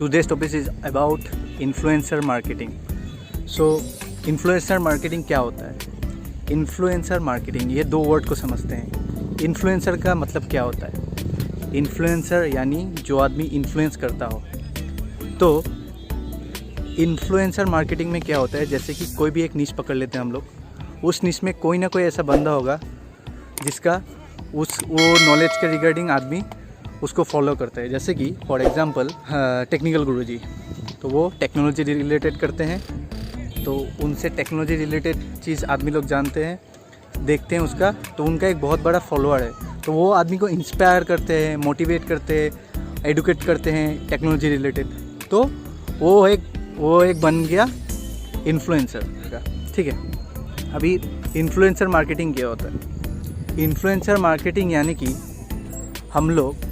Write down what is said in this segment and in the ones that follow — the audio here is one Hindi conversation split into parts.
Today's topic is about influencer marketing. So influencer marketing क्या होता है? Influencer marketing ये दो वर्ड को समझते हैं। Influencer का मतलब क्या होता है? Influencer यानी जो आदमी इन्फ्लुएंस करता हो। तो इन्फ्लुएंसर मार्केटिंग में क्या होता है, जैसे कि कोई भी एक निश पकड़ लेते हैं हम लोग, उस निश में कोई ना कोई ऐसा बंदा होगा जिसका वो नॉलेज के रिगार्डिंग आदमी उसको फॉलो करता है। जैसे कि फॉर एग्जांपल टेक्निकल गुरुजी, तो वो टेक्नोलॉजी रिलेटेड करते हैं, तो उनसे टेक्नोलॉजी रिलेटेड चीज़ आदमी लोग जानते हैं, देखते हैं उसका, तो उनका एक बहुत बड़ा फॉलोअर है। तो वो आदमी को इंस्पायर करते हैं, मोटिवेट करते हैं, एडुकेट करते हैं टेक्नोलॉजी रिलेटेड। तो वो एक बन गया इन्फ्लुएंसर का। ठीक है, अभी इन्फ्लुएंसर मार्केटिंग क्या होता है? इन्फ्लुएंसर मार्केटिंग यानी कि हम लोग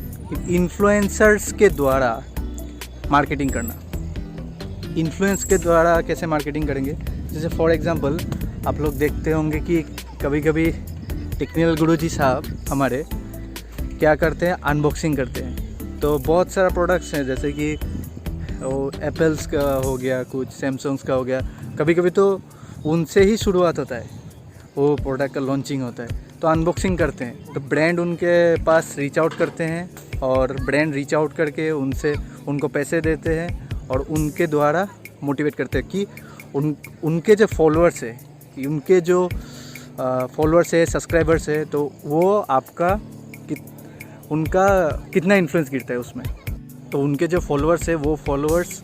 इन्फ्लुएंसर्स के द्वारा मार्केटिंग करना। इन्फ्लुएंस के द्वारा कैसे मार्केटिंग करेंगे? जैसे फॉर एग्जांपल आप लोग देखते होंगे कि कभी कभी टेक्निकल गुरुजी साहब हमारे क्या करते हैं, अनबॉक्सिंग करते हैं। तो बहुत सारा प्रोडक्ट्स हैं, जैसे कि वो एप्पल्स का हो गया, कुछ सैमसंग्स का हो गया। कभी कभी तो उनसे ही शुरुआत होता है, वो प्रोडक्ट का लॉन्चिंग होता है, तो अनबॉक्सिंग करते हैं। तो ब्रांड उनके पास रीच आउट करते हैं और ब्रांड रीच आउट करके उनको पैसे देते हैं और उनके द्वारा मोटिवेट करते हैं कि उनके जो फॉलोअर्स है, उनके जो फॉलोअर्स है, सब्सक्राइबर्स है, तो वो उनका कितना इन्फ्लुएंस गिरता है उसमें। तो उनके जो फॉलोअर्स है, वो फॉलोअर्स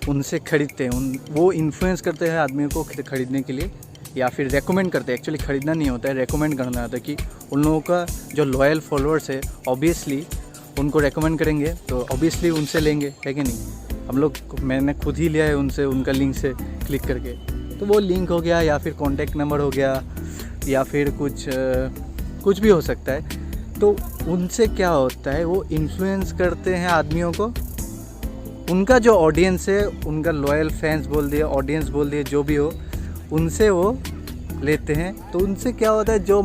उनसे खरीदते हैं, वो इन्फ्लुएंस करते हैं आदमियों को खरीदने के लिए, या फिर रेकमेंड करते हैं। एक्चुअली ख़रीदना नहीं होता है, रेकमेंड करना होता है कि उन लोगों का जो लॉयल फॉलोअर्स है ऑब्वियसली उनको रेकमेंड करेंगे, तो ऑब्वियसली उनसे लेंगे, है कि नहीं? मैंने खुद ही लिया है उनसे, उनका लिंक से क्लिक करके। तो वो लिंक हो गया, या फिर कॉन्टैक्ट नंबर हो गया, या फिर कुछ भी हो सकता है। तो उनसे क्या होता है, वो इन्फ्लुएंस करते हैं आदमियों को। उनका जो ऑडियंस है, उनका लॉयल फैंस बोल दिए, ऑडियंस बोल दिए, जो भी हो, उनसे वो लेते हैं। तो उनसे क्या होता है, जो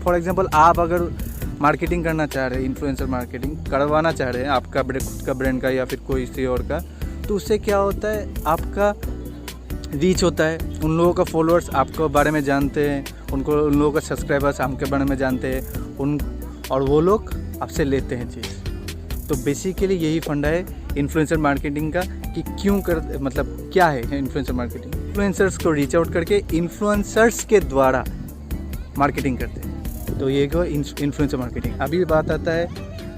फॉर एग्जांपल आप अगर मार्केटिंग करना चाह रहे हैं, इन्फ्लुएंसर मार्केटिंग करवाना चाह रहे हैं आपका खुद का ब्रांड का या फिर कोई किसी और का, तो उससे क्या होता है, आपका रीच होता है। उन लोगों का फॉलोअर्स आपके बारे में जानते हैं, उन लोगों का सब्सक्राइबर्स आपके बारे में जानते हैं, और वो लोग आपसे लेते हैं चीज़। तो बेसिकली यही फंडा है इन्फ्लुएंसर मार्केटिंग का, कि क्या है इन्फ्लुएंसर मार्केटिंग। इन्फ्लुएंसर्स को रीच आउट करके इन्फ्लुएंसर्स के द्वारा मार्केटिंग करते हैं, तो ये को इन्फ्लुएंसर मार्केटिंग। अभी बात आता है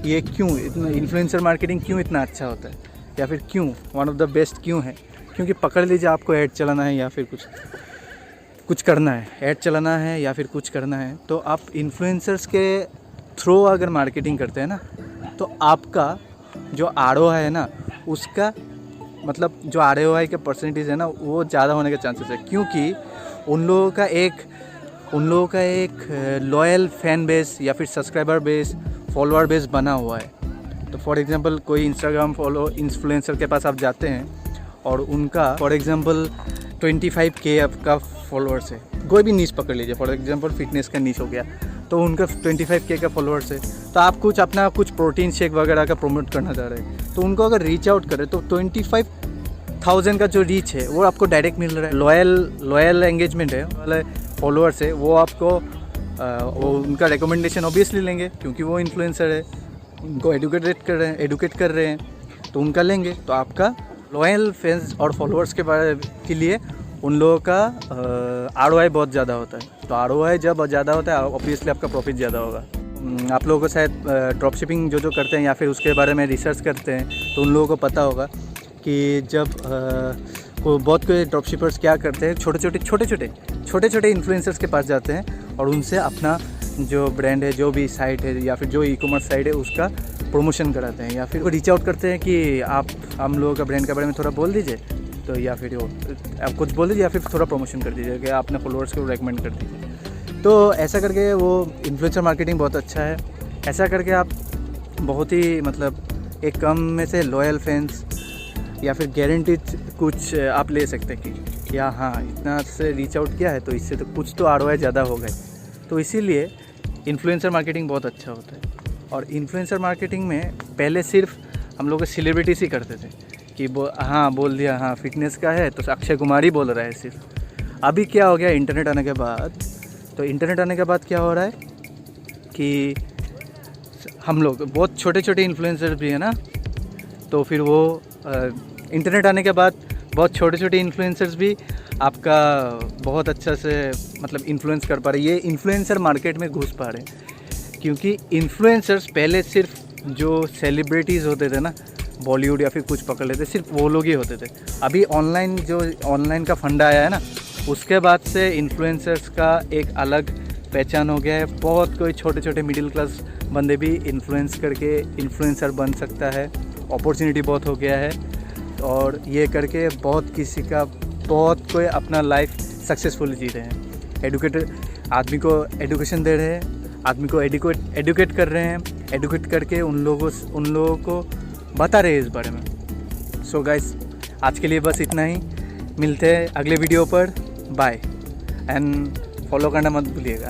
ये क्यों इतना इन्फ्लुएंसर मार्केटिंग क्यों इतना अच्छा होता है, या फिर क्यों वन ऑफ द बेस्ट क्यों है? क्योंकि पकड़ लीजिए, आपको ऐड चलाना है या फिर कुछ करना है, ऐड चलाना है या फिर कुछ करना है, तो आप इन्फ्लुएंसर्स के थ्रू अगर मार्केटिंग करते हैं ना, तो आपका जो ROI है ना, उसका जो ROI का परसेंटेज है ना, वो ज़्यादा होने के चांसेस है। क्योंकि उन लोगों का एक लॉयल फैन बेस या फिर सब्सक्राइबर बेस, फॉलोअर बेस बना हुआ है। तो फॉर एग्जांपल कोई इंस्टाग्राम इन्फ्लुएंसर के पास आप जाते हैं और उनका फॉर एग्जांपल 25K आपका फॉलोअर्स है। कोई भी नीश पकड़ लीजिए, फॉर एग्जांपल फिटनेस का नीश हो गया, तो उनका 25K का फॉलोअर्स है। तो आप अपना कुछ प्रोटीन शेक वगैरह का प्रमोट करना चाह रहे हैं, तो उनको अगर रीच आउट करें, तो 25,000 का जो रीच है वो आपको डायरेक्ट मिल रहा है। लॉयल एंगेजमेंट है वाले फॉलोअर्स है, वो आपको उनका रिकमेंडेशन ऑब्वियसली लेंगे, क्योंकि वो इन्फ्लुएंसर है, उनको एडुकेट कर रहे हैं, तो उनका लेंगे। तो आपका लॉयल फैंस और फॉलोअर्स के लिए उन लोगों का ROI बहुत ज़्यादा होता है। तो ROI जब ज़्यादा होता है, ऑब्वियसली आपका प्रॉफिट ज़्यादा होगा। आप लोगों को शायद ड्रॉप शिपिंग जो करते हैं या फिर उसके बारे में रिसर्च करते हैं, तो उन लोगों को पता होगा कि जब बहुत कोई ड्रॉप शिपर्स क्या करते हैं, छोटे छोटे इन्फ्लुएंसर्स के पास जाते हैं और उनसे अपना जो ब्रांड है, जो भी साइट है या फिर जो ई-कॉमर्स साइट है, उसका प्रमोशन कराते हैं, या फिर वो रीच आउट करते हैं कि आप हम लोगों का ब्रांड के बारे में थोड़ा बोल दीजिए, तो या फिर आप कुछ बोल दीजिए या फिर थोड़ा प्रमोशन कर दीजिए कि आपने फॉलोअर्स को रेकमेंड कर दीजिए। तो ऐसा करके वो इन्फ्लुएंसर मार्केटिंग बहुत अच्छा है। ऐसा करके आप बहुत ही एक कम में से लॉयल फैंस या फिर गारंटीड कुछ आप ले सकते हैं कि या हाँ, इतना से रीच आउट किया है, तो इससे तो कुछ तो ROI ज़्यादा हो गए। तो इसीलिए इन्फ्लुएंसर मार्केटिंग बहुत अच्छा होता है। और इन्फ्लुएंसर मार्केटिंग में पहले सिर्फ हम लोग सेलिब्रिटीज़ ही करते थे, कि हाँ बोल दिया, हाँ फिटनेस का है तो अक्षय कुमार ही बोल रहा है सिर्फ। अभी क्या हो गया इंटरनेट आने के बाद, तो इंटरनेट आने के बाद क्या हो रहा है कि हम लोग बहुत छोटे छोटे इन्फ्लुएंसर भी है ना, तो फिर वो इंटरनेट आने के बाद बहुत छोटे छोटे इन्फ्लुएंसर्स भी आपका बहुत अच्छा से मतलब इन्फ्लुएंस कर पा रहे। ये इन्फ्लुएंसर मार्केट में घुस पा रहे हैं, क्योंकि इन्फ्लुएंसर्स पहले सिर्फ जो सेलिब्रिटीज़ होते थे ना, बॉलीवुड या फिर कुछ पकड़ लेते, सिर्फ वो लोग ही होते थे। अभी ऑनलाइन का फंडा आया है ना, उसके बाद से इन्फ्लुएंसर्स का एक अलग पहचान हो गया है। बहुत कोई छोटे छोटे मिडिल क्लास बंदे भी इन्फ्लुएंस करके इन्फ्लुएंसर बन सकता है, अपॉर्चुनिटी बहुत हो गया है। और ये करके बहुत कोई अपना लाइफ सक्सेसफुली जी रहे हैं। एडुकेटेड आदमी को एडुकेशन दे रहे हैं, आदमी को एडुकेट कर रहे हैं, एडुकेट करके उन लोगों को बता रहे हैं इस बारे में। सो गाइस, आज के लिए बस इतना ही। मिलते हैं अगले वीडियो पर। बाय एंड फॉलो करना मत भूलिएगा।